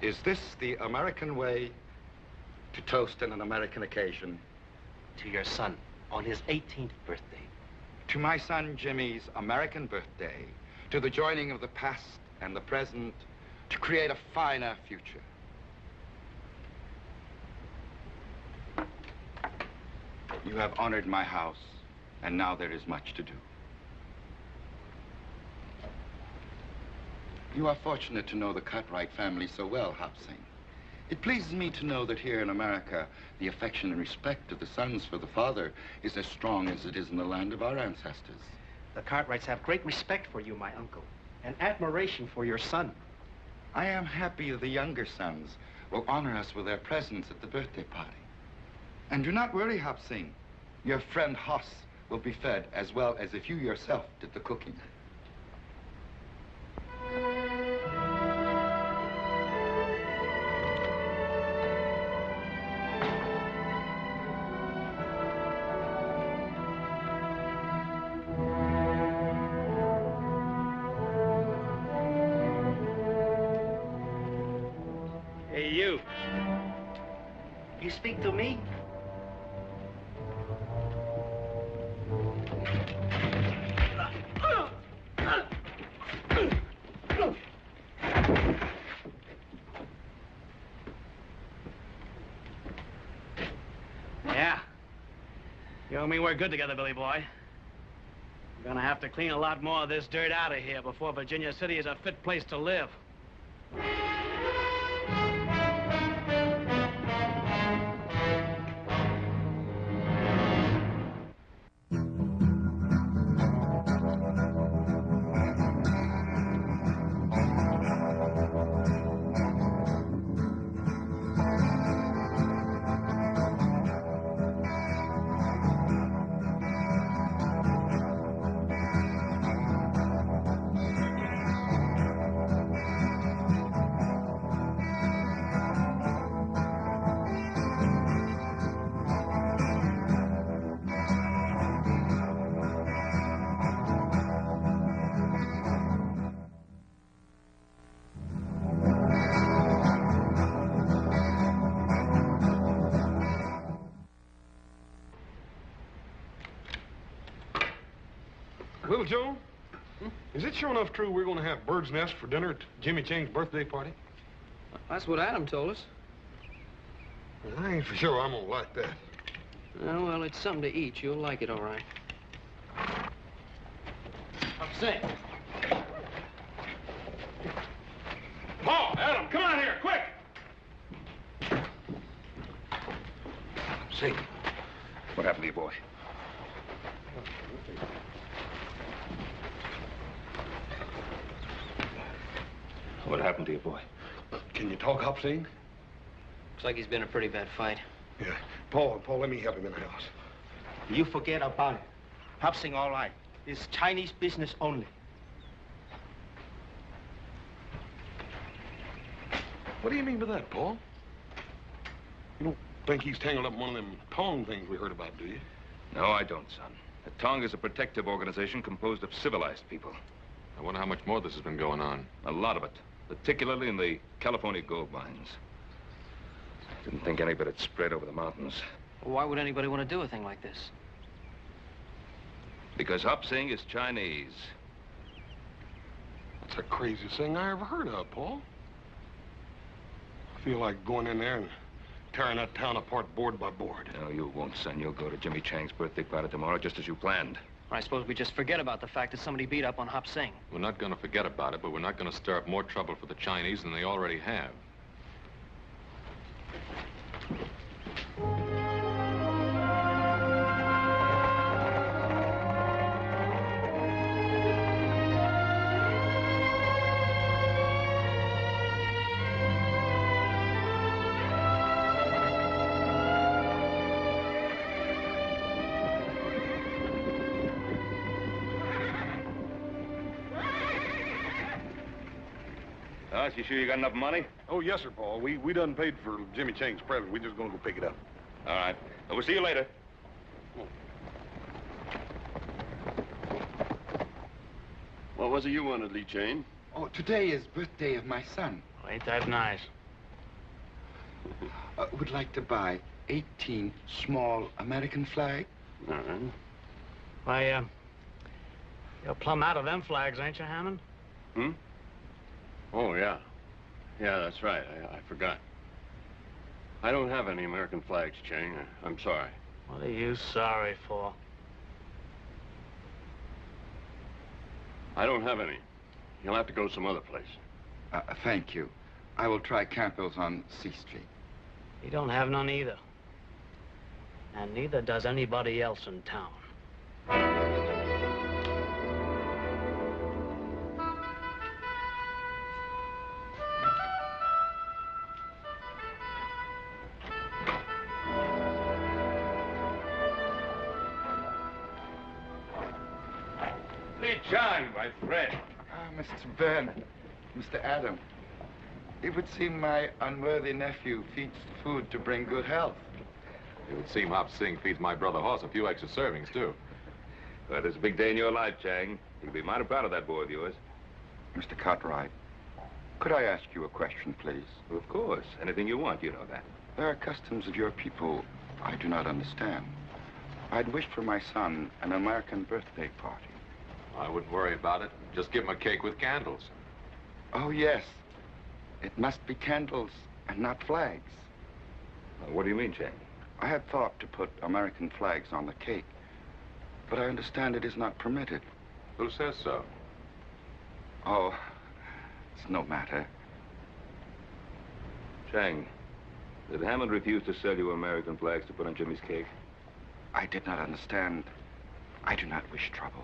Is this the American way to toast on an American occasion? To your son, on his 18th birthday. To my son Jimmy's American birthday, to the joining of the past and the present, to create a finer future. You have honored my house, and now there is much to do. You are fortunate to know the Cartwright family so well, Hop Sing. It pleases me to know that here in America, the affection and respect of the sons for the father is as strong as it is in the land of our ancestors. The Cartwrights have great respect for you, my uncle, and admiration for your son. I am happy that the younger sons will honor us with their presence at the birthday party. And do not worry, Hop Sing. Your friend Hoss will be fed as well as if you yourself did the cooking. Hey, you. You speak to me? Yeah. You and me work good together, Billy boy. We're gonna have to clean a lot more of this dirt out of here before Virginia City is a fit place to live. Little Joe, is it sure enough true we're going to have bird's nest for dinner at Jimmy Chang's birthday party? That's what Adam told us. Well, I ain't for sure I'm going to like that. Oh, well, it's something to eat. You'll like it, all right. Upset. Paul, Adam, come on here, quick! Say, what happened to your boy? What happened to your boy? Can you talk, Hop Sing? Looks like he's been in a pretty bad fight. Yeah. Paul, let me help him in the house. You forget about it. Hop Sing, all right. It's Chinese business only. What do you mean by that, Paul? You don't think he's tangled up in one of them Tong things we heard about, do you? No, I don't, son. The Tong is a protective organization composed of civilized people. I wonder how much more this has been going on. A lot of it, particularly in the California gold mines. Didn't think any of it had spread over the mountains. Well, why would anybody want to do a thing like this? Because Hop Sing is Chinese. That's the craziest thing I ever heard of, Paul. I feel like going in there and tearing that town apart board by board. No, you won't, son. You'll go to Jimmy Chang's birthday party tomorrow, just as you planned. I suppose we just forget about the fact that somebody beat up on Hop Sing. We're not going to forget about it, but we're not going to stir up more trouble for the Chinese than they already have. You sure you got enough money? Oh, yes, sir, Paul. We done paid for Jimmy Chang's present. We just gonna go pick it up. All right. Well, we'll see you later. What was it you wanted, Lee Chang? Oh, today is birthday of my son. Oh, ain't that nice? would like to buy 18 small American flags. Why, you're plumb out of them flags, ain't you, Hammond? Hmm? Oh, yeah. Yeah, that's right. I forgot. I don't have any American flags, Chang. I'm sorry. What are you sorry for? I don't have any. You'll have to go some other place. Thank you. I will try Campbell's on C Street. You don't have none either. And neither does anybody else in town. Lee Chang, my friend. Mr. Bernard, Mr. Adam, it would seem my unworthy nephew feeds food to bring good health. It would seem Hop Sing feeds my brother Hoss a few extra servings, too. Well, it's a big day in your life, Chang. You'll be mighty proud of that boy of yours. Mr. Cartwright, could I ask you a question, please? Of course. Anything you want, you know that. There are customs of your people I do not understand. I'd wish for my son an American birthday party. I wouldn't worry about it. Just give him a cake with candles. Oh, yes. It must be candles and not flags. What do you mean, Chang? I had thought to put American flags on the cake, but I understand it is not permitted. Who says so? Oh, it's no matter. Chang, did Hammond refuse to sell you American flags to put on Jimmy's cake? I did not understand. I do not wish trouble.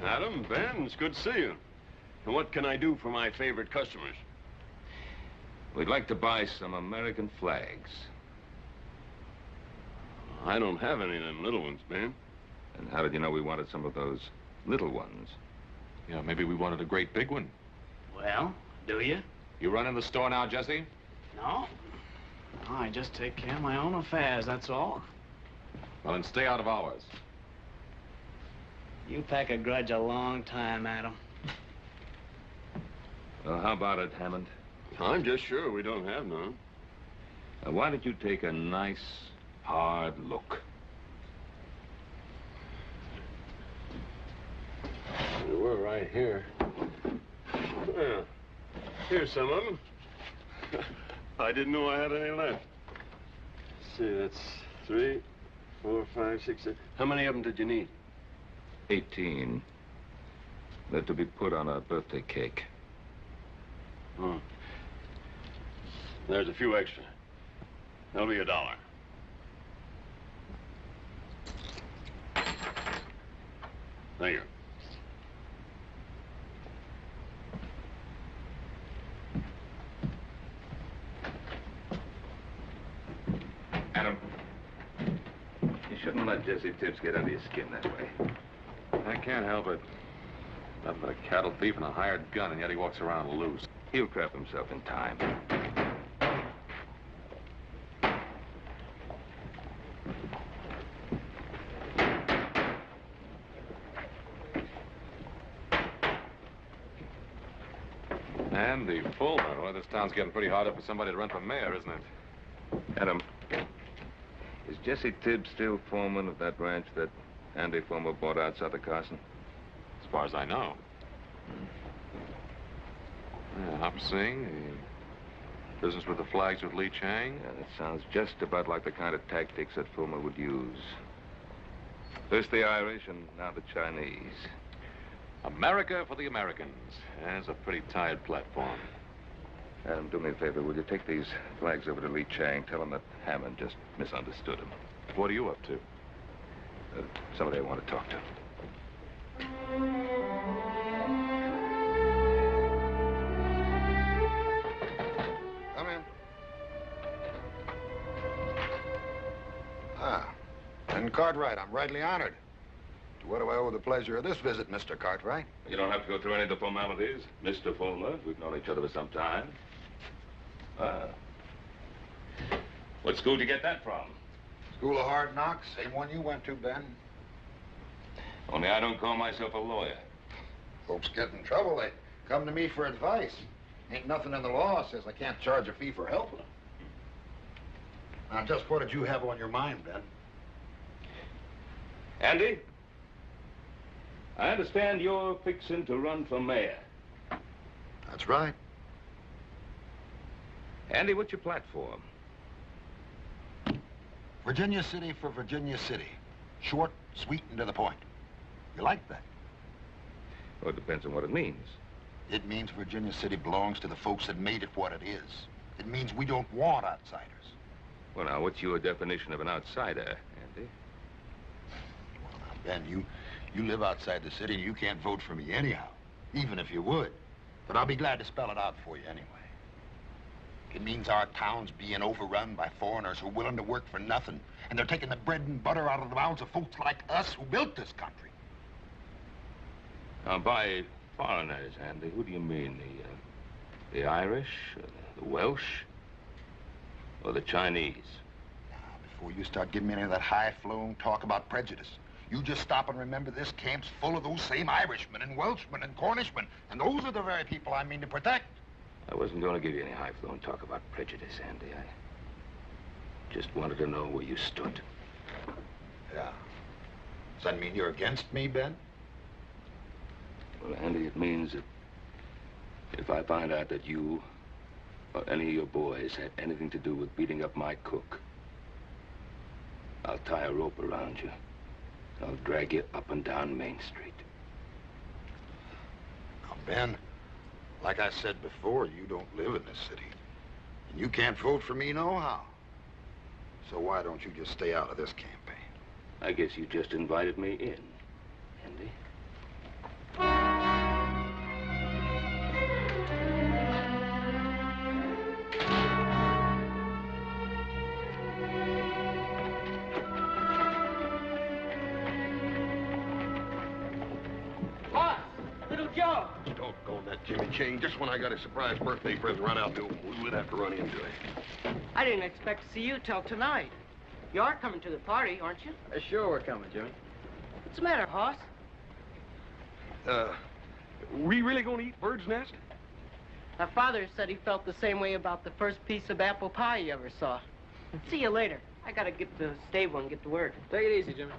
Adam, Ben, it's good to see you. And what can I do for my favorite customers? We'd like to buy some American flags. I don't have any of them little ones, Ben. And how did you know we wanted some of those little ones? Yeah, maybe we wanted a great big one. Well, do you? You run in the store now, Jesse? No. No, I just take care of my own affairs, that's all. Well, then stay out of ours. You pack a grudge a long time, Adam. Well, how about it, Hammond? I'm just sure we don't have none. Why don't you take a nice, hard look? We're right here. Well, here's some of them. I didn't know I had any left. Let's see, that's 3, 4, 5, 6, 7. How many of them did you need? 18. They're to be put on a birthday cake. Oh. There's a few extra. That'll be $1. Thank you. Adam, you shouldn't let Jesse Tibbs get under your skin that way. I can't help it. Nothing but a cattle thief and a hired gun, and yet he walks around loose. He'll trap himself in time. Andy Fulmer. Well, this town's getting pretty hard up for somebody to run for mayor, isn't it? Adam, is Jesse Tibbs still foreman of that ranch that Andy Fulmer bought outside of Carson? As far as I know. Yeah, Hop Sing, the business with the flags with Lee Chang. Yeah, that sounds just about like the kind of tactics that Fulmer would use. First the Irish and now the Chinese. America for the Americans. That's a pretty tired platform. Adam, do me a favor. Will you take these flags over to Lee Chang? Tell him that Hammond just misunderstood him. What are you up to? Somebody I want to talk to. Come in. And Cartwright, I'm rightly honored. To what do I owe the pleasure of this visit, Mr. Cartwright? You don't have to go through any of the formalities. Mr. Fulmer, we've known each other for some time. What school did you get that from? School of Hard Knocks, same one you went to, Ben. Only I don't call myself a lawyer. Folks get in trouble, they come to me for advice. Ain't nothing in the law says I can't charge a fee for helping them. Now, just what did you have on your mind, Ben? Andy? I understand you're fixing to run for mayor. That's right. Andy, what's your platform? Virginia City for Virginia City. Short, sweet, and to the point. You like that? Well, it depends on what it means. It means Virginia City belongs to the folks that made it what it is. It means we don't want outsiders. Well, now, what's your definition of an outsider, Andy? Well, now, Ben, you live outside the city and you can't vote for me anyhow, even if you would. But I'll be glad to spell it out for you anyway. It means our town's being overrun by foreigners who are willing to work for nothing, and they're taking the bread and butter out of the mouths of folks like us who built this country. Now, by foreigners, Andy, who do you mean? The Irish, the Welsh, or the Chinese? Now, before you start giving me any of that high-flown talk about prejudice, you just stop and remember this camp's full of those same Irishmen and Welshmen and Cornishmen, and those are the very people I mean to protect. I wasn't going to give you any high-flown talk about prejudice, Andy. I just wanted to know where you stood. Yeah. Does that mean you're against me, Ben? Well, Andy, it means that if I find out that you or any of your boys had anything to do with beating up my cook, I'll tie a rope around you. I'll drag you up and down Main Street. Now, Ben, like I said before, you don't live in this city. And you can't vote for me nohow. So why don't you just stay out of this campaign? I guess you just invited me in, Andy. Boss, little Joe. Doggone that Jimmy Chain. Just when I got a surprise birthday present right out the open, we would have to run into it. I didn't expect to see you till tonight. You are coming to the party, aren't you? Sure, we're coming, Jimmy. What's the matter, Hoss? We really gonna eat bird's nest? My father said he felt the same way about the first piece of apple pie he ever saw. See you later. I gotta get to the stable and get to work. Take it easy, Jimmy.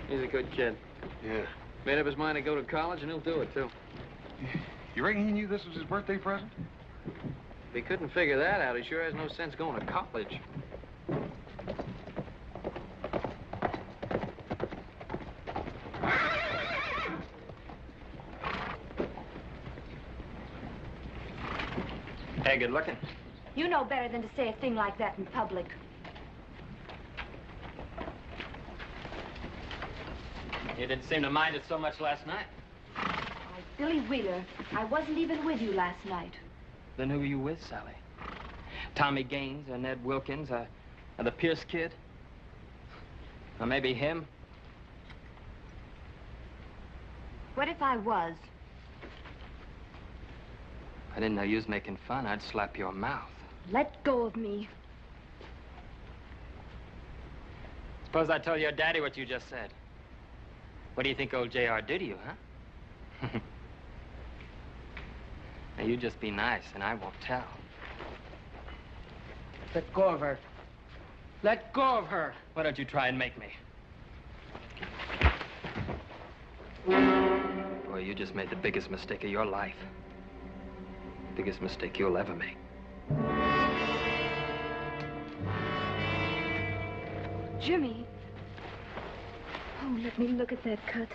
He's a good kid. Yeah. Made up his mind to go to college, and he'll do it, too. You reckon he knew this was his birthday present? If he couldn't figure that out, he sure has no sense going to college. Hey, good looking. You know better than to say a thing like that in public. You didn't seem to mind it so much last night. Why, Billy Wheeler, I wasn't even with you last night. Then who were you with, Sally? Tommy Gaines or Ned Wilkins or the Pierce kid? Or maybe him? What if I was? I didn't know you was making fun. I'd slap your mouth. Let go of me. Suppose I told your daddy what you just said. What do you think old JR did to you, huh? Now, you just be nice, and I won't tell. Let go of her. Let go of her. Why don't you try and make me? Boy, you just made the biggest mistake of your life. Biggest mistake you'll ever make. Jimmy. Oh, let me look at that cut.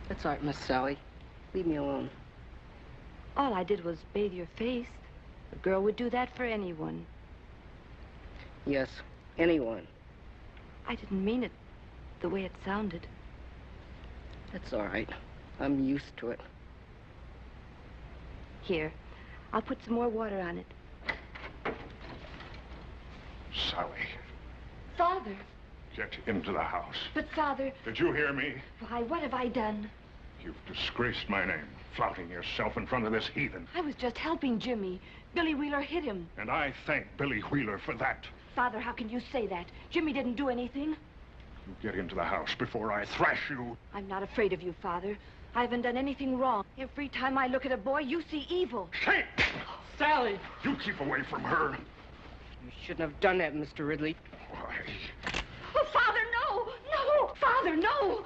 That's all right, Miss Sally. Leave me alone. All I did was bathe your face. A girl would do that for anyone. Yes, anyone. I didn't mean it the way it sounded. That's all right. I'm used to it. Here, I'll put some more water on it. Sally, Father. get into the house. But, Father... Did you hear me? Why, what have I done? You've disgraced my name. flouting yourself in front of this heathen. I was just helping Jimmy. Billy Wheeler hit him. And I thank Billy Wheeler for that. Father, how can you say that? Jimmy didn't do anything. You get into the house before I thrash you. I'm not afraid of you, Father. I haven't done anything wrong. Every time I look at a boy, you see evil. Hey! Sally! You keep away from her. You shouldn't have done that, Mr. Ridley. Why? Oh, Father, no! No! Father, no!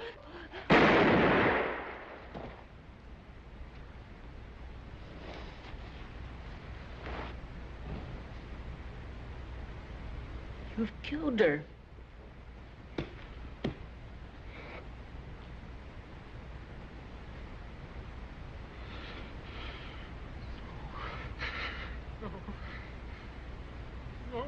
You've killed her. No.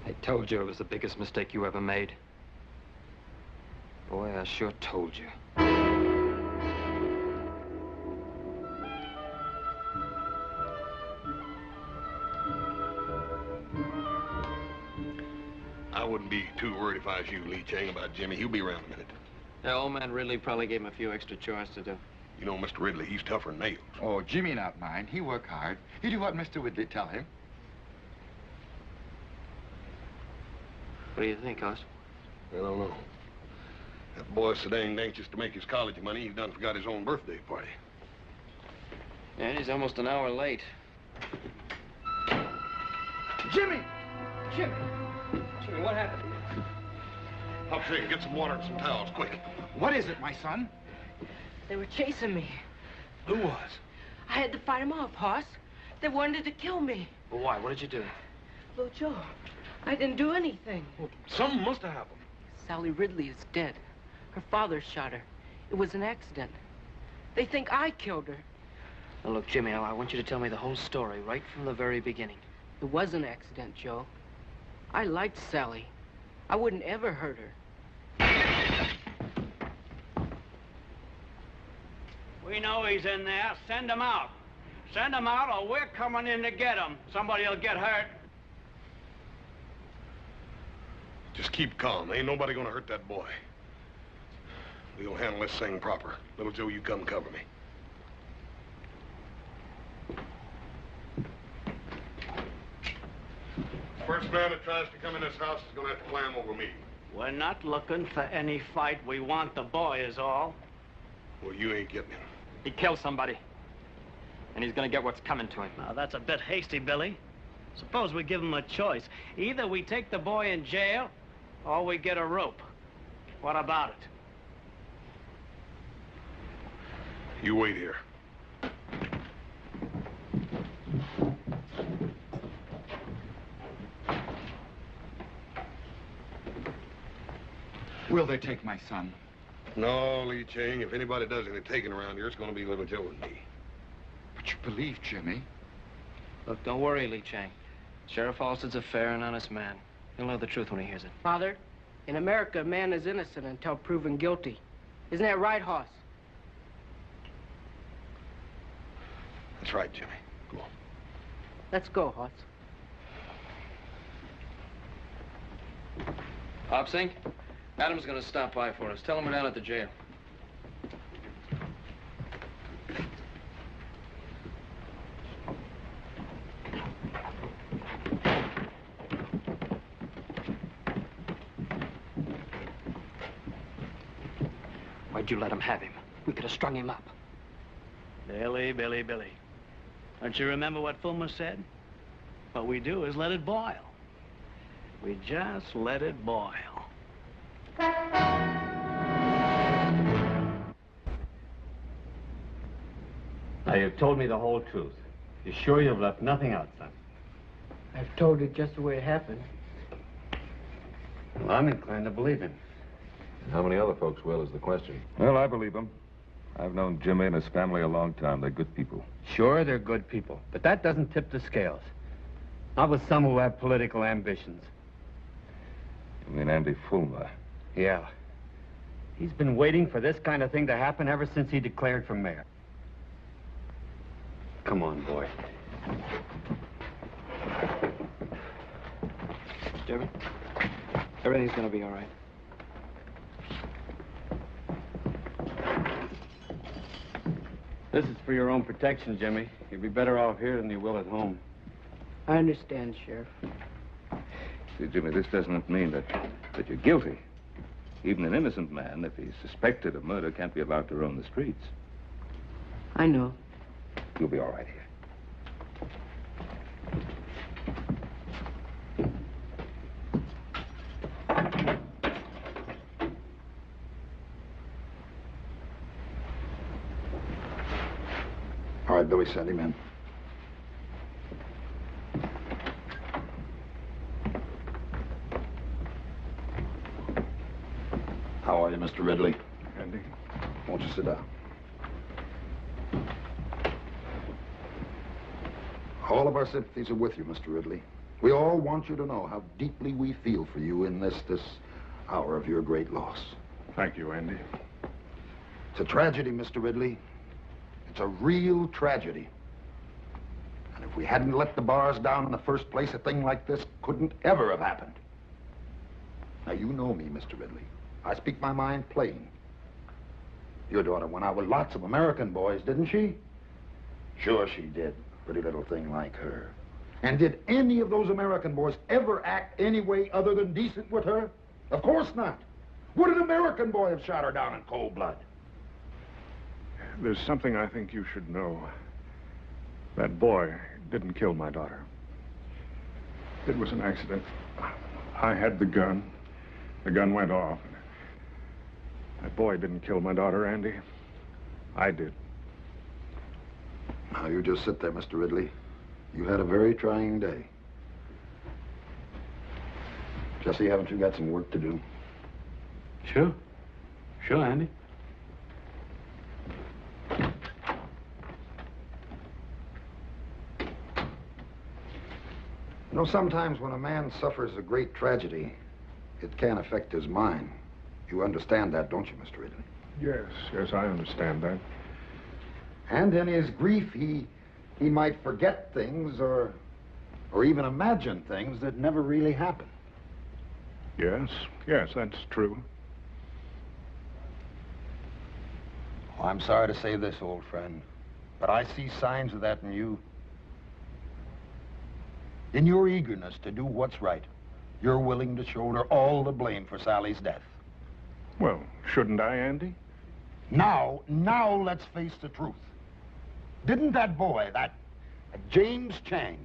I told you it was the biggest mistake you ever made. Boy, I sure told you. I wouldn't be too worried if I was you, Lee Chang, about Jimmy. He'll be around in a minute. Yeah, old man Ridley probably gave him a few extra chores to do. You know, Mr. Ridley, he's tougher than nails. Oh, Jimmy not mind. He work hard. He do what Mr. Ridley tell him. What do you think, Hoss? I don't know. That boy's so danged anxious to make his college money, he's done forgot his own birthday party. And he's almost an hour late. Jimmy! Jimmy! Jimmy, what happened? Hop Shake, get some water and some towels, quick. What is it, my son? They were chasing me. Who was? I had to fight them off, Hoss. They wanted to kill me. Well, why? What did you do? Little Joe, I didn't do anything. Well, something must have happened. Sally Ridley is dead. Her father shot her. It was an accident. They think I killed her. Now, look, Jimmy, I want you to tell me the whole story right from the very beginning. It was an accident, Joe. I liked Sally. I wouldn't ever hurt her. We know he's in there. Send him out. Send him out or we're coming in to get him. Somebody'll get hurt. Just keep calm. Ain't nobody gonna hurt that boy. We'll handle this thing proper. Little Joe, you come cover me. First man that tries to come in this house is gonna have to climb over me. We're not looking for any fight. We want the boy is all. Well, you ain't getting him. He killed somebody. And he's gonna get what's coming to him. Now, that's a bit hasty, Billy. Suppose we give him a choice. Either we take the boy in jail, or we get a rope. What about it? You wait here. Will they take my son? No, Lee Chang, if anybody does any taking around here, it's gonna be Little Joe and me. But you believe Jimmy? Look, don't worry, Lee Chang. Sheriff Alston's a fair and honest man. He'll know the truth when he hears it. Father, in America, a man is innocent until proven guilty. Isn't that right, Hoss? That's right, Jimmy. Go on. Let's go, Hoss. Hopsink, Adam's gonna stop by for us. Tell him we're down at the jail. Why'd you let him have him? We could have strung him up. Billy, Billy, Billy. Don't you remember what Fulmer said? What we do is let it boil. We just let it boil. Now, you've told me the whole truth. You're sure you've left nothing out, son? I've told it just the way it happened. Well, I'm inclined to believe him. How many other folks will is the question. Well, I believe him. I've known Jimmy and his family a long time. They're good people. Sure, they're good people, but that doesn't tip the scales. Not with some who have political ambitions. You mean Andy Fulmer? Yeah. He's been waiting for this kind of thing to happen ever since he declared for mayor. Come on, boy. Jimmy, everything's gonna be all right. This is for your own protection, Jimmy. You'll be better off here than you will at home. I understand, Sheriff. See, Jimmy, this doesn't mean that you're guilty. Even an innocent man, if he's suspected of murder, can't be allowed to roam the streets. I know. You'll be all right here. All right, Billy, send him in. How are you, Mr. Ridley? Andy? Won't you sit down? All of our sympathies are with you, Mr. Ridley. We all want you to know how deeply we feel for you in this hour of your great loss. Thank you, Andy. It's a tragedy, Mr. Ridley. It's a real tragedy. And if we hadn't let the bars down in the first place, a thing like this couldn't ever have happened. Now, you know me, Mr. Ridley. I speak my mind plain. Your daughter went out with lots of American boys, didn't she? Sure she did. Pretty little thing like her. And did any of those American boys ever act any way other than decent with her? Of course not. Would an American boy have shot her down in cold blood? There's something I think you should know. That boy didn't kill my daughter. It was an accident. I had the gun. The gun went off. That boy didn't kill my daughter, Andy. I did. Now, you just sit there, Mr. Ridley. You had a very trying day. Jesse, haven't you got some work to do? Sure. Sure, Andy. You know, sometimes when a man suffers a great tragedy, it can affect his mind. You understand that, don't you, Mr. Ridley? Yes, I understand that. And in his grief, he might forget things or even imagine things that never really happened. Yes, that's true. Oh, I'm sorry to say this, old friend, but I see signs of that in you. In your eagerness to do what's right, you're willing to shoulder all the blame for Sally's death. Well, shouldn't I, Andy? Now let's face the truth. Didn't that boy, that James Chang,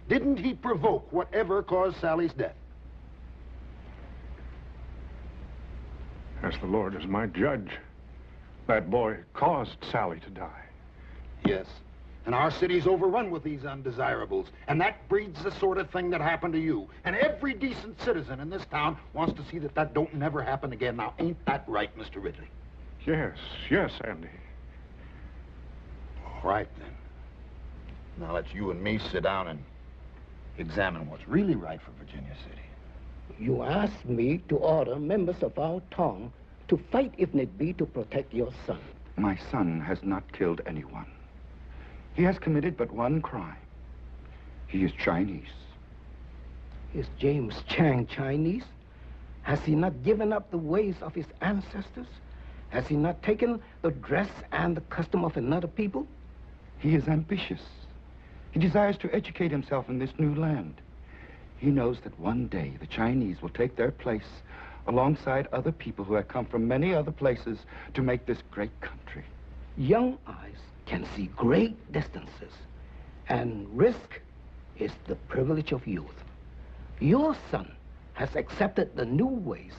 didn't he provoke whatever caused Sally's death? As the Lord is my judge, that boy caused Sally to die. Yes. And our city's overrun with these undesirables, and that breeds the sort of thing that happened to you. And every decent citizen in this town wants to see that don't never happen again. Now, ain't that right, Mr. Ridley? Yes, Andy. All right, then. Now, let's you and me sit down and examine what's really right for Virginia City. You asked me to order members of our town to fight if need be to protect your son. My son has not killed anyone. He has committed but one crime. He is Chinese. Is James Chang Chinese? Has he not given up the ways of his ancestors? Has he not taken the dress and the custom of another people? He is ambitious. He desires to educate himself in this new land. He knows that one day the Chinese will take their place alongside other people who have come from many other places to make this great country. Young eyes can see great distances, and risk is the privilege of youth. Your son has accepted the new ways,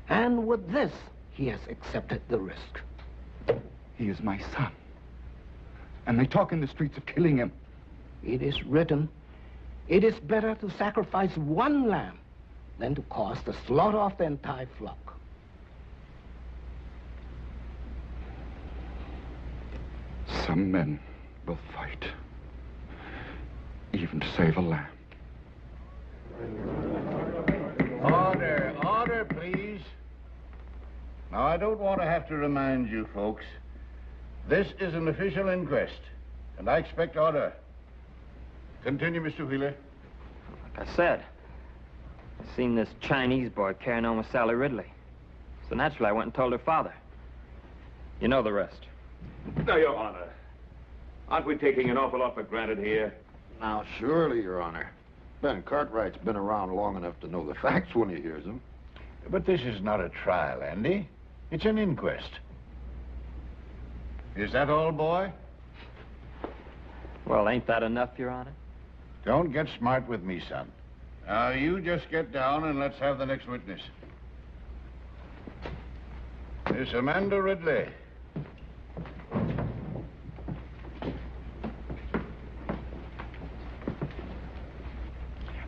and with this, he has accepted the risk. He is my son, and they talk in the streets of killing him. It is written, it is better to sacrifice one lamb than to cause the slaughter of the entire flock. Some men will fight, even to save a lamb. Order, please. Now, I don't want to have to remind you folks, this is an official inquest, And I expect order. Continue, Mr. Wheeler. Like I said, I seen this Chinese boy carrying on with Sally Ridley. So naturally, I went and told her father. You know the rest. Now, Your Honor, aren't we taking an awful lot for granted here? Now, surely, Your Honor. Ben Cartwright's been around long enough to know the facts when he hears them. But this is not a trial, Andy. It's an inquest. Is that all, boy? Well, ain't that enough, Your Honor? Don't get smart with me, son. Now, you just get down and let's have the next witness. Miss Amanda Ridley.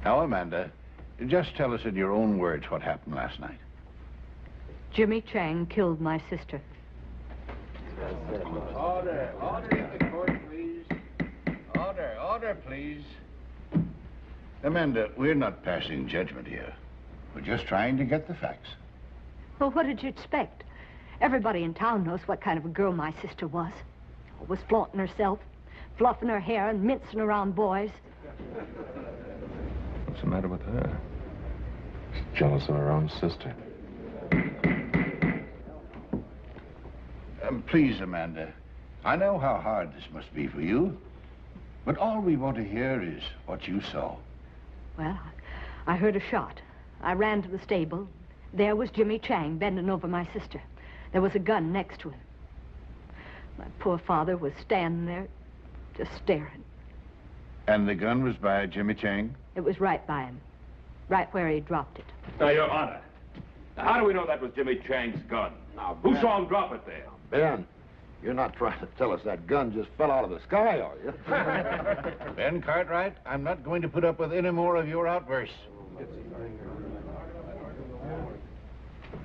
Now, Amanda, just tell us in your own words what happened last night. Jimmy Chang killed my sister. Order in the court, please. Order, please. Amanda, we're not passing judgment here. We're just trying to get the facts. Well, what did you expect? Everybody in town knows what kind of a girl my sister was. Always flaunting herself, fluffing her hair and mincing around boys. What's the matter with her? She's jealous of her own sister. Please, Amanda, I know how hard this must be for you, but all we want to hear is what you saw. Well, I heard a shot. I ran to the stable. There was Jimmy Chang bending over my sister. There was a gun next to him. My poor father was standing there, just staring. And the gun was by Jimmy Chang? It was right by him, right where he dropped it. Now, Your Honor, how do we know that was Jimmy Chang's gun? Now, Who saw him drop it there? Ben, you're not trying to tell us that gun just fell out of the sky, are you? Ben Cartwright, I'm not going to put up with any more of your outbursts.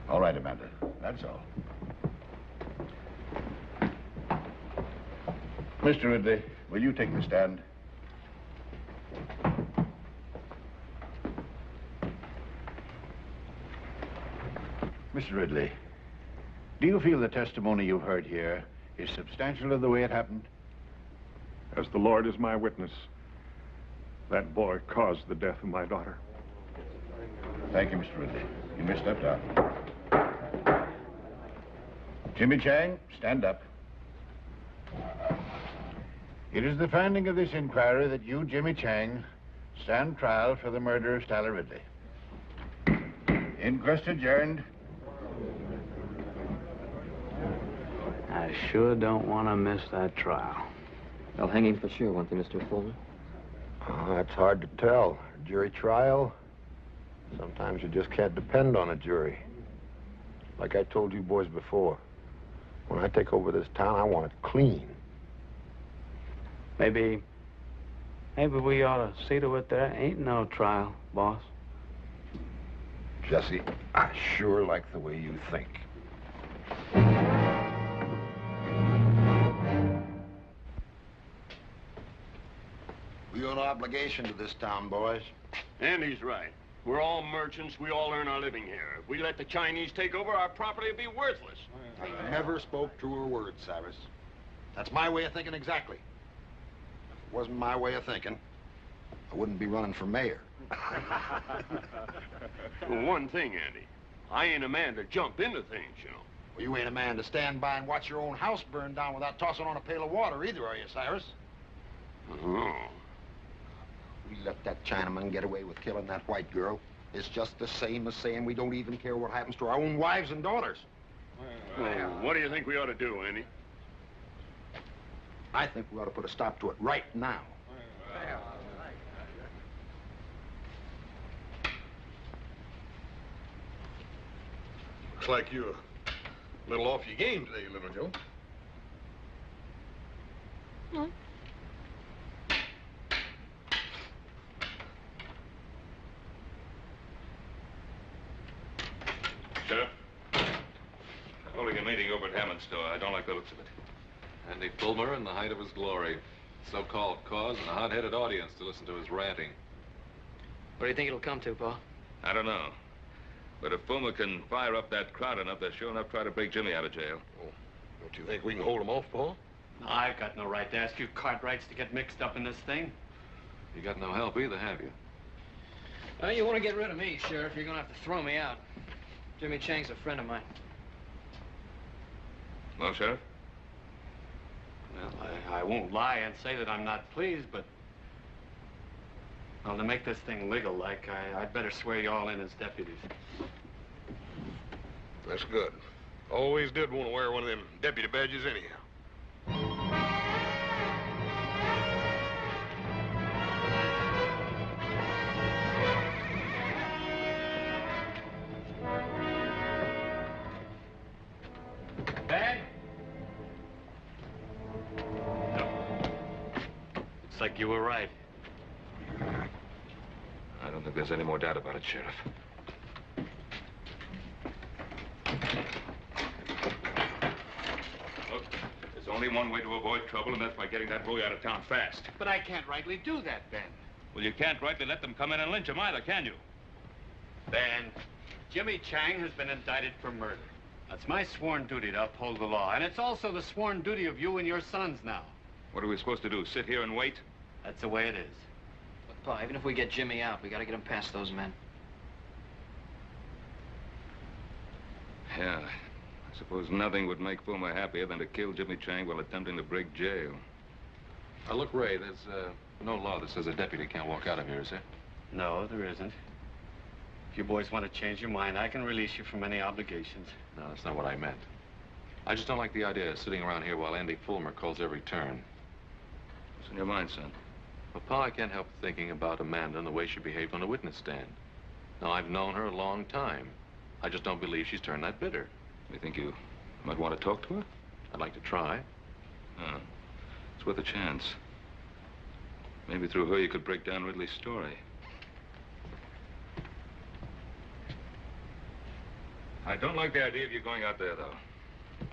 All right, Amanda, that's all. Mr. Ridley, will you take the stand? Mr. Ridley, do you feel the testimony you've heard here is substantial of the way it happened? As the Lord is my witness, that boy caused the death of my daughter. Thank you, Mr. Ridley. You may step down. Jimmy Chang, stand up. It is the finding of this inquiry that you, Jimmy Chang, stand trial for the murder of Sally Ridley. Inquest adjourned. I sure don't want to miss that trial. They'll hang him for sure, won't they, Mr. Fullman? Oh, that's hard to tell. Jury trial, sometimes you just can't depend on a jury. Like I told you boys before, when I take over this town, I want it clean. Maybe we ought to see to it there ain't no trial, boss. Jesse, I sure like the way you think. We owe no obligation to this town, boys. Andy's right. We're all merchants. We all earn our living here. If we let the Chinese take over, our property will be worthless. I never spoke truer words, Cyrus. That's my way of thinking exactly. If it wasn't my way of thinking, I wouldn't be running for mayor. Well, one thing, Andy. I ain't a man to jump into things, you know. Well, you ain't a man to stand by and watch your own house burn down without tossing on a pail of water either, are you, Cyrus? Oh. We let that Chinaman get away with killing that white girl. It's just the same as saying we don't even care what happens to our own wives and daughters. Well, what do you think we ought to do, Andy? I think we ought to put a stop to it right now. Looks like you're a little off your game today, Little Joe. No. Sheriff, holding a meeting over at Hammond's store. I don't like the looks of it. Andy Fulmer in the height of his glory. So-called cause and a hot-headed audience to listen to his ranting. What do you think it'll come to, Paul? I don't know. But if Fulmer can fire up that crowd enough, they'll sure enough try to break Jimmy out of jail. Oh, don't you think we can hold him off, Paul? No, I've got no right to ask you Cartwrights to get mixed up in this thing. You got no help either, have you? Well, you want to get rid of me, Sheriff, you're going to have to throw me out. Jimmy Chang's a friend of mine. Well, Sheriff? Well, I won't lie and say that I'm not pleased, but... Well, to make this thing legal-like, I'd better swear you all in as deputies. That's good. Always did want to wear one of them deputy badges anyhow. Bag? No. Looks like you were right. I don't think there's any more doubt about it, Sheriff. Look, there's only one way to avoid trouble, and that's by getting that boy out of town fast. But I can't rightly do that, Ben. Well, you can't rightly let them come in and lynch him either, can you? Ben, Jimmy Chang has been indicted for murder. That's my sworn duty to uphold the law, and it's also the sworn duty of you and your sons now. What are we supposed to do, sit here and wait? That's the way it is. But, Pa, even if we get Jimmy out, we got to get him past those men. Yeah. I suppose nothing would make Fulmer happier than to kill Jimmy Chang while attempting to break jail. Now, look, Ray, there's no law that says a deputy can't walk out of here, is there? No, there isn't. If you boys want to change your mind, I can release you from any obligations. No, that's not what I meant. I just don't like the idea of sitting around here while Andy Fulmer calls every turn. What's in your mind, son? Well, Pa, I can't help thinking about Amanda and the way she behaved on the witness stand. Now, I've known her a long time. I just don't believe she's turned that bitter. You think you might want to talk to her? I'd like to try. Oh, it's worth a chance. Maybe through her you could break down Ridley's story. I don't like the idea of you going out there, though.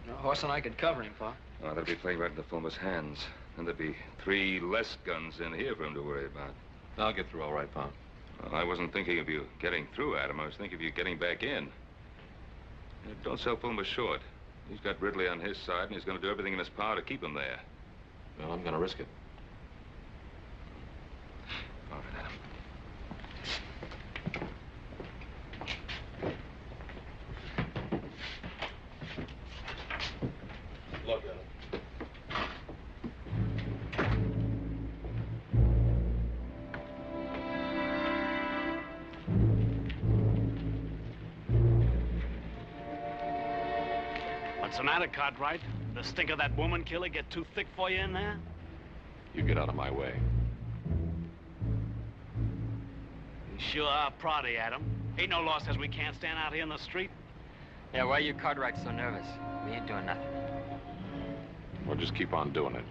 No, Horse and I could cover him, Pa. Oh, that'd be playing right into Fulmer's hands. And there'd be 3 less guns in here for him to worry about. I'll get through all right, Pa. Well, I wasn't thinking of you getting through, Adam. I was thinking of you getting back in. Don't sell Fulmer short. He's got Ridley on his side, and he's going to do everything in his power to keep him there. Well, I'm going to risk it. All right, Adam. Look at him. What's the matter, Cartwright? The stink of that woman killer get too thick for you in there? You get out of my way. You sure are proddy, Adam. Ain't no law says we can't stand out here in the street. Yeah, why are you Cartwright so nervous? We ain't doing nothing. We'll just keep on doing it.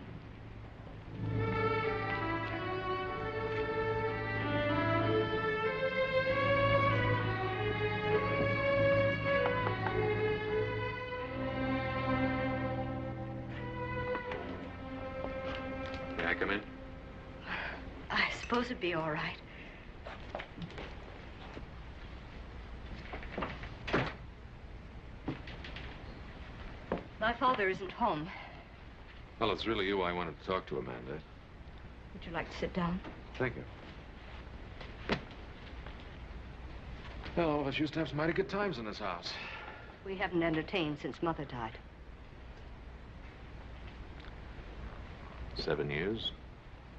May I come in? I suppose it'd be all right. My father isn't home. Well, it's really you I wanted to talk to, Amanda. Would you like to sit down? Thank you. Well, all of us used to have some mighty good times in this house. We haven't entertained since Mother died. 7 years.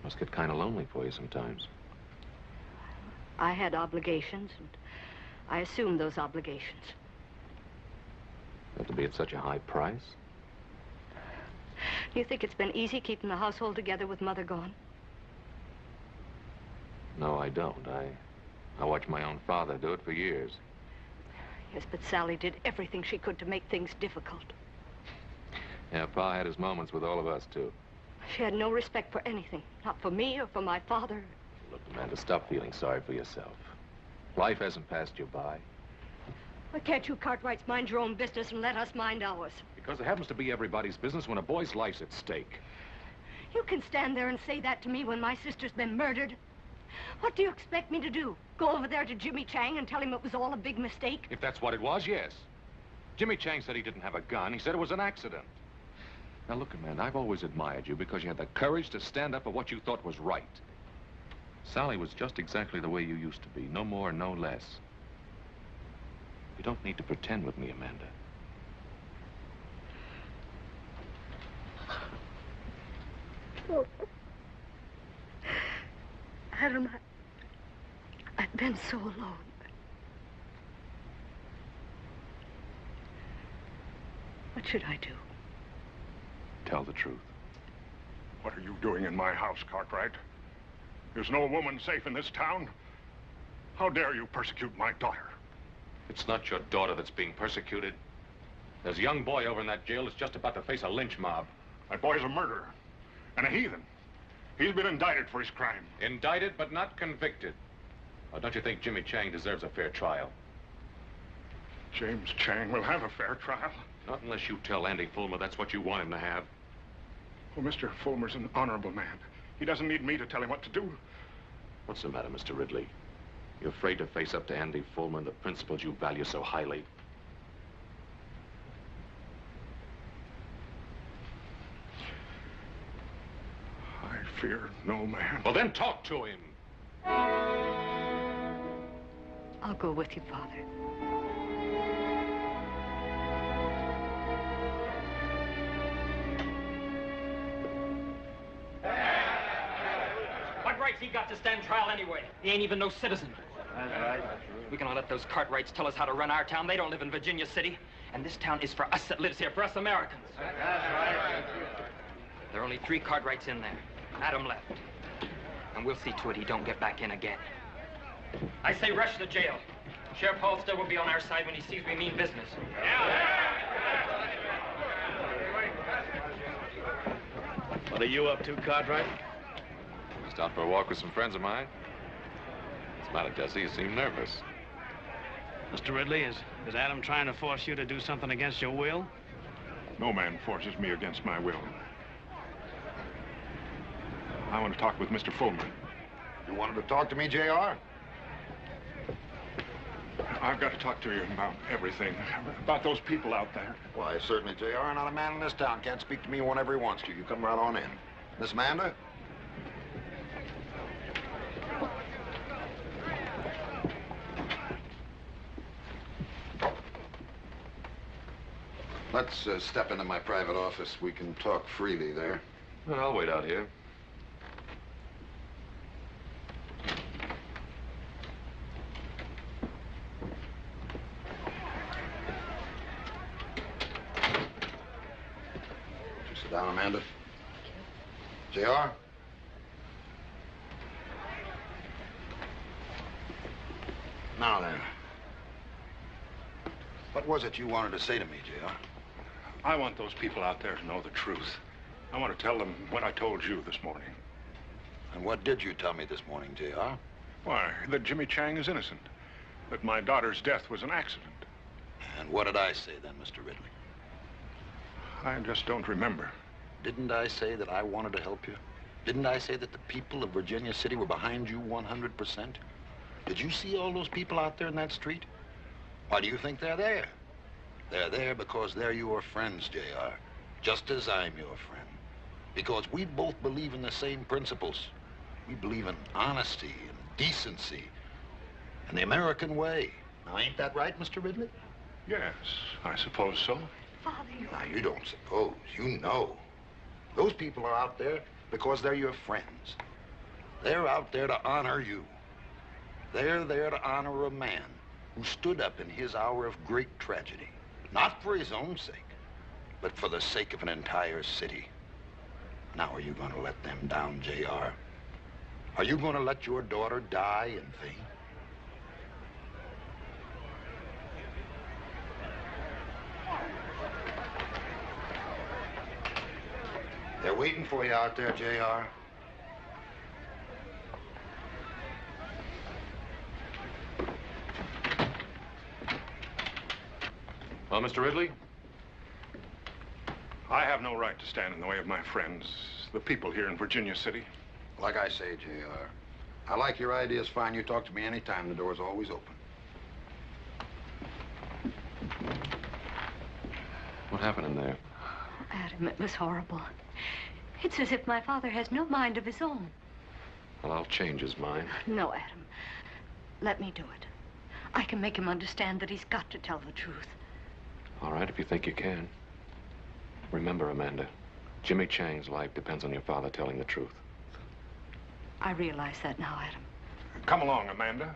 Must get kind of lonely for you sometimes. I had obligations, and I assumed those obligations. Have to be at such a high price? Do you think it's been easy keeping the household together with Mother gone? No, I don't. I watched my own father do it for years. Yes, but Sally did everything she could to make things difficult. Yeah, Pa had his moments with all of us, too. She had no respect for anything, not for me or for my father. Look, Amanda, stop feeling sorry for yourself. Life hasn't passed you by. Why can't you Cartwrights mind your own business and let us mind ours? Because it happens to be everybody's business when a boy's life's at stake. You can stand there and say that to me when my sister's been murdered. What do you expect me to do? Go over there to Jimmy Chang and tell him it was all a big mistake? If that's what it was, yes. Jimmy Chang said he didn't have a gun. He said it was an accident. Now, look, Amanda, I've always admired you because you had the courage to stand up for what you thought was right. Sally was just exactly the way you used to be, no more, no less. You don't need to pretend with me, Amanda. Oh. Adam, I've been so alone. What should I do? Tell the truth. What are you doing in my house, Cartwright? There's no woman safe in this town. How dare you persecute my daughter? It's not your daughter that's being persecuted. There's a young boy over in that jail that's just about to face a lynch mob. That boy's a murderer and a heathen. He's been indicted for his crime. Indicted, but not convicted. Or don't you think Jimmy Chang deserves a fair trial? James Chang will have a fair trial. Not unless you tell Andy Fulmer that's what you want him to have. Well, Mr. Fulmer's an honorable man. He doesn't need me to tell him what to do. What's the matter, Mr. Ridley? You afraid to face up to Andy Fulmer and the principles you value so highly? I fear no man. Well, then talk to him. I'll go with you, Father. What rights he got to stand trial anyway? He ain't even no citizen. That's right. We cannot let those Cartwrights tell us how to run our town. They don't live in Virginia City. And this town is for us that lives here, for us Americans. That's right. There are only 3 Cartwrights in there. Adam left. And we'll see to it he don't get back in again. I say rush the jail. Sheriff Holster will be on our side when he sees we mean business. What are you up to, Cartwright? Just out for a walk with some friends of mine. What's the matter, Jesse? You seem nervous. Mr. Ridley, is Adam trying to force you to do something against your will? No man forces me against my will. I want to talk with Mr. Fulmer. You wanted to talk to me, J.R.? I've got to talk to you about everything. About those people out there. Why, certainly, J.R. Not a man in this town can't speak to me whenever he wants to. You come right on in. Miss Amanda? Let's step into my private office. We can talk freely there. Well, I'll wait out here. Sit down, Amanda. J.R.? Now then. What was it you wanted to say to me, J.R.? I want those people out there to know the truth. I want to tell them what I told you this morning. And what did you tell me this morning, J.R.? Why, that Jimmy Chang is innocent. That my daughter's death was an accident. And what did I say then, Mr. Ridley? I just don't remember. Didn't I say that I wanted to help you? Didn't I say that the people of Virginia City were behind you 100%? Did you see all those people out there in that street? Why do you think they're there? They're there because they're your friends, J.R. Just as I'm your friend. Because we both believe in the same principles. We believe in honesty and decency and the American way. Now, ain't that right, Mr. Ridley? Yes, I suppose so. Father, you... Now, you don't suppose. You know. Those people are out there because they're your friends. They're out there to honor you. They're there to honor a man who stood up in his hour of great tragedy. Not for his own sake, but for the sake of an entire city. Now, are you going to let them down, J.R.? Are you going to let your daughter die in vain? They're waiting for you out there, J.R. Well, Mr. Ridley? I have no right to stand in the way of my friends, the people here in Virginia City. Like I say, J.R., I like your ideas fine. You talk to me anytime. The door's always open. What happened in there? Adam. Adam, it was horrible. It's as if my father has no mind of his own. Well, I'll change his mind. No, Adam. Let me do it. I can make him understand that he's got to tell the truth. All right, if you think you can. Remember, Amanda, Jimmy Chang's life depends on your father telling the truth. I realize that now, Adam. Come along, Amanda.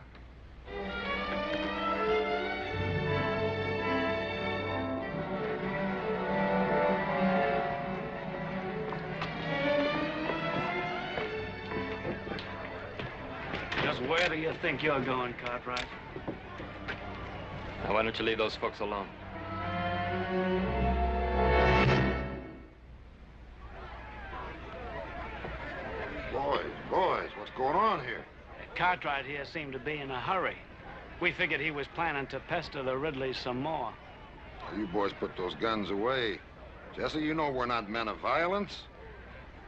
Just where do you think you're going, Cartwright? Now, why don't you leave those folks alone? Boys, what's going on here? Cartwright here seemed to be in a hurry. We figured he was planning to pester the Ridleys some more. Well, you boys put those guns away. Jesse, you know we're not men of violence.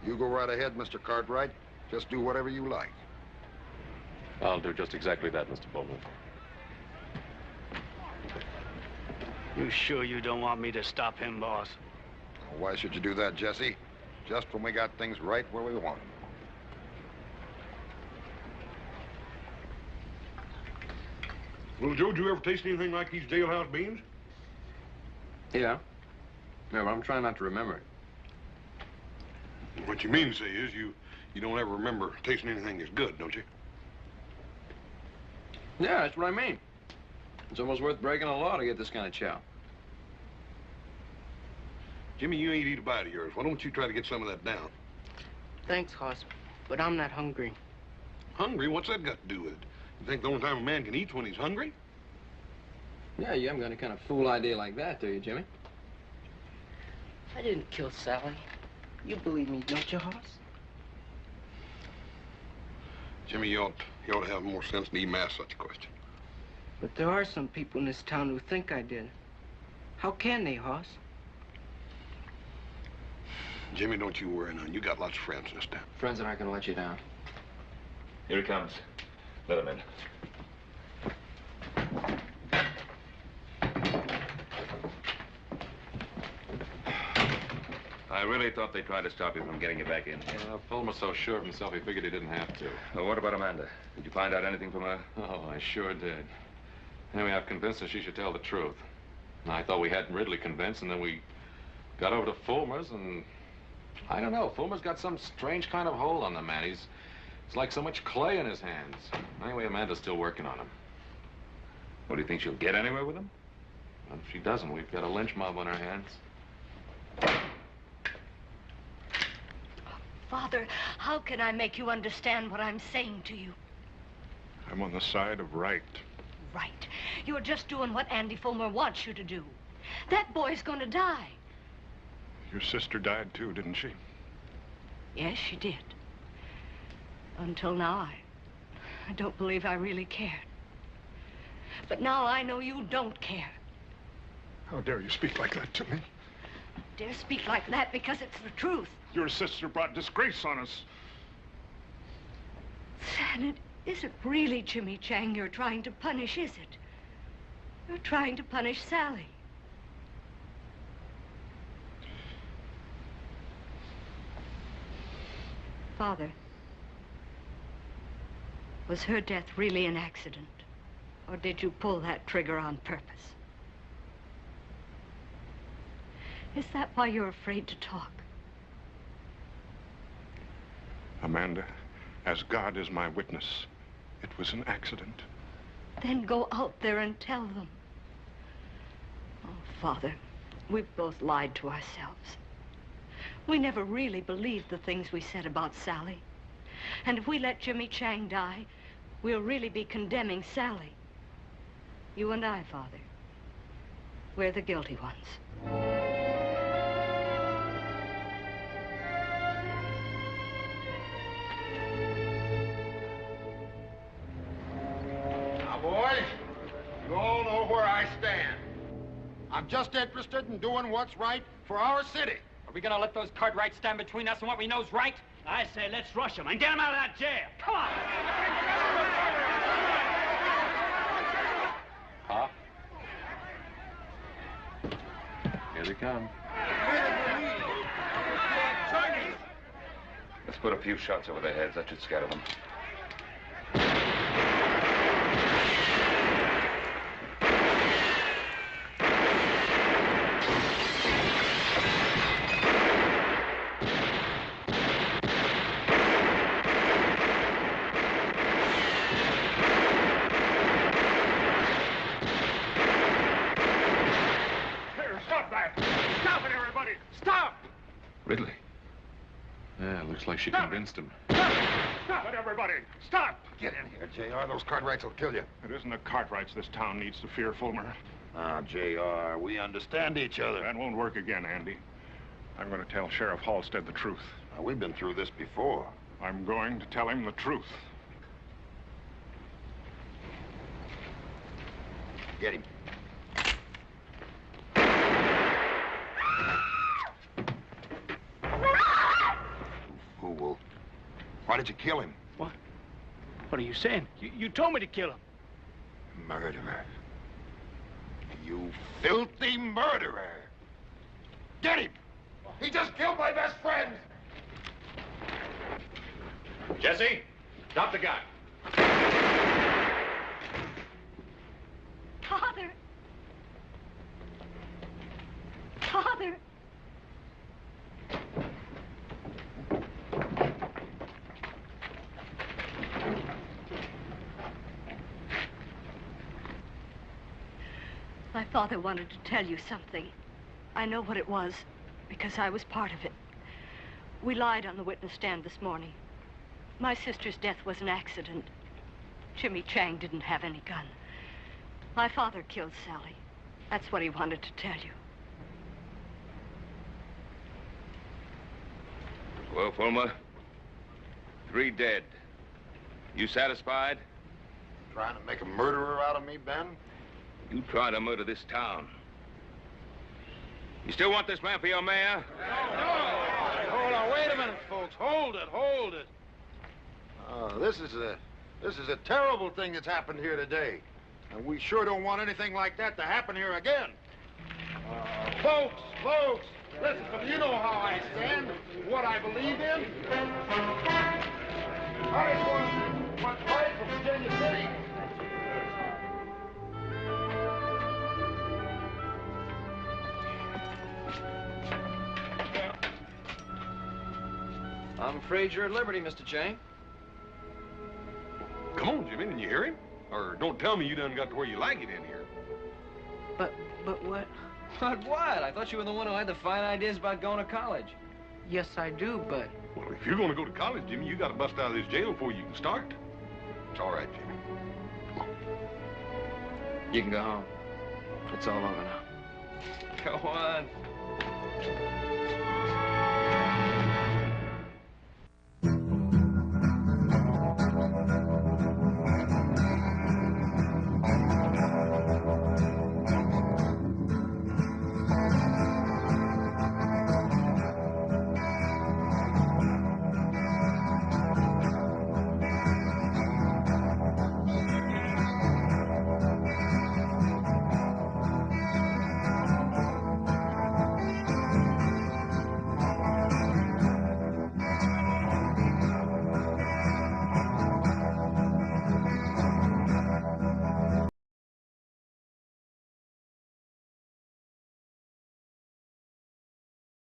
You go right ahead, Mr. Cartwright. Just do whatever you like. I'll do just exactly that, Mr. Bowman. You sure you don't want me to stop him, boss? Well, why should you do that, Jesse? Just when we got things right where we want them. Well, Joe, did you ever taste anything like these jailhouse beans? Yeah. No, but I'm trying not to remember it. What you mean to say is you don't ever remember tasting anything that's good, don't you? Yeah, that's what I mean. It's almost worth breaking a law to get this kind of chow. Jimmy, you ain't eat a bite of yours. Why don't you try to get some of that down? Thanks, Hoss, but I'm not hungry. Hungry? What's that got to do with it? You think the only time a man can eat's when he's hungry? Yeah, you haven't got any kind of fool idea like that, do you, Jimmy? I didn't kill Sally. You believe me, don't you, Hoss? Jimmy, you ought to have more sense than even ask such a question. But there are some people in this town who think I did. How can they, Hoss? Jimmy, don't you worry none. You got lots of friends in this town. Friends that aren't going to let you down. Here he comes. Let him in. I really thought they tried to stop you from getting you back in. Fulmer's so sure of himself, he figured he didn't have to. Well, what about Amanda? Did you find out anything from her? Oh, I sure did. Anyway, I've convinced her she should tell the truth. And I thought we hadn't Ridley convinced, and then we got over to Fulmer's, and I don't know. Fulmer's got some strange kind of hold on the man. It's like so much clay in his hands. Anyway, Amanda's still working on him. What, do you think she'll get anywhere with him? Well, if she doesn't, we've got a lynch mob on our hands. Father, how can I make you understand what I'm saying to you? I'm on the side of right. Right. You're just doing what Andy Fulmer wants you to do. That boy's gonna die. Your sister died too, didn't she? Yes, she did. Until now, I don't believe I really cared. But now I know you don't care. How dare you speak like that to me? I dare speak like that because it's the truth. Your sister brought disgrace on us. And it isn't really Jimmy Chang you're trying to punish, is it? You're trying to punish Sally. Father, was her death really an accident? Or did you pull that trigger on purpose? Is that why you're afraid to talk? Amanda, as God is my witness, it was an accident. Then go out there and tell them. Oh, Father, we've both lied to ourselves. We never really believed the things we said about Sally. And if we let Jimmy Chang die, we'll really be condemning Sally. You and I, Father, we're the guilty ones. Boys, you all know where I stand. I'm just interested in doing what's right for our city. Are we gonna let those Cartwrights stand between us and what we know's right? I say let's rush him and get him out of that jail. Come on! Pop. Here they come. Let's put a few shots over their heads. That should scatter them. Ridley. Yeah, looks like she convinced him. Stop it, everybody! Stop! Get in here, J.R. Those Cartwrights will kill you. It isn't the Cartwrights this town needs to fear, Fulmer. Ah, J.R., we understand each other. That won't work again, Andy. I'm going to tell Sheriff Halstead the truth. Now, we've been through this before. I'm going to tell him the truth. Get him. Fool. Why did you kill him? What? What are you saying? You told me to kill him. Murderer. You filthy murderer. Get him! He just killed my best friend! Jesse, drop the gun. Father! Father! My father wanted to tell you something. I know what it was, because I was part of it. We lied on the witness stand this morning. My sister's death was an accident. Jimmy Chang didn't have any gun. My father killed Sally. That's what he wanted to tell you. Well, Fulmer, 3 dead. You satisfied? Trying to make a murderer out of me, Ben? You tried to murder this town. You still want this man for your mayor? Hold on, wait a minute, folks. Hold it. This is a terrible thing that's happened here today. And we sure don't want anything like that to happen here again. Folks, listen, you know how I stand, what I believe in. I just want fight for Virginia City. I'm afraid you're at liberty, Mr. Chang. Come on, Jimmy, didn't you hear him? Or don't tell me you done got to where you like it in here. But what? But what? I thought you were the one who had the fine ideas about going to college. Yes, I do, but... Well, if you're going to go to college, Jimmy, you got to bust out of this jail before you can start. It's all right, Jimmy. Come on. You can go home. It's all over now. Go on.